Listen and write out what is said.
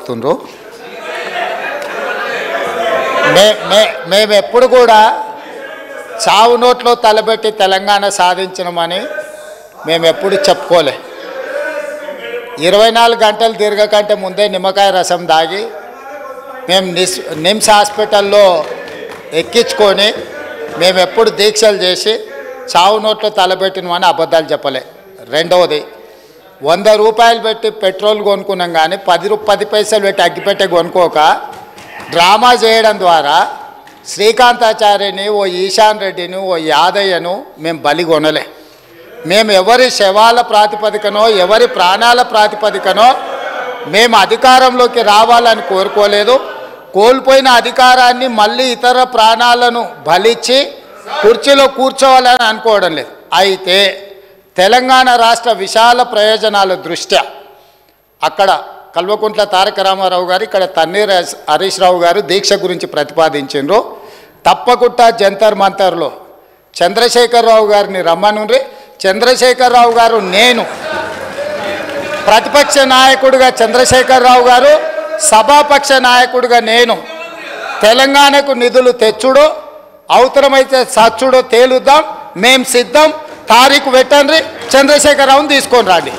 వస్తుండ్రు. మేము ఎప్పుడు కూడా చావు నోట్లో తలబెట్టి తెలంగాణ సాధించినామని మేము ఎప్పుడు చెప్పుకోలే. 24 గంటలు తిరగకంటే ముందే నిమ్మకాయ రసం దాగి మేము నిమ్స్ హాస్పిటల్లో ఎక్కించుకొని మేము ఎప్పుడు దీక్షలు చేసి చావు నోట్లో తలబెట్టినమని అబద్ధాలు చెప్పలే. రెండవది, 100 రూపాయలు పెట్టి పెట్రోల్ కొనుక్కున్నాం కానీ 10 పైసలు పెట్టి అగ్గిపెట్టే కొనుక్కోక డ్రామా చేయడం ద్వారా శ్రీకాంతాచార్యని, ఓ ఈశాన్ రెడ్డిని, ఓ యాదయ్యను మేము బలి కొనలే. మేము ఎవరి శవాల ప్రాతిపదికనో ఎవరి ప్రాణాల ప్రాతిపదికనో మేము అధికారంలోకి రావాలని కోరుకోలేదు. కోల్పోయిన అధికారాన్ని మళ్ళీ ఇతర ప్రాణాలను బలిచ్చి కుర్చీలో కూర్చోవాలని అనుకోవడం లేదు. అయితే తెలంగాణ రాష్ట్ర విశాల ప్రయోజనాల దృష్ట్యా అక్కడ కల్వకుంట్ల తారక రామారావు గారు, ఇక్కడ తన్నీర్ హరీష్ రావు గారు దీక్ష గురించి ప్రతిపాదించారు. తప్పకుండా జంతర్ మంతర్లో చంద్రశేఖరరావు గారిని రమ్మనుండ్రి. చంద్రశేఖరరావు గారు, నేను ప్రతిపక్ష నాయకుడిగా చంద్రశేఖరరావు గారు, సభాపక్ష నాయకుడిగా నేను తెలంగాణకు నిధులు తెచ్చుడో అవసరమైతే సచ్చుడో తేలుద్దాం. మేము సిద్ధం. తారీఖు పెట్టండి, చంద్రశేఖరరావుని తీసుకొని రండి.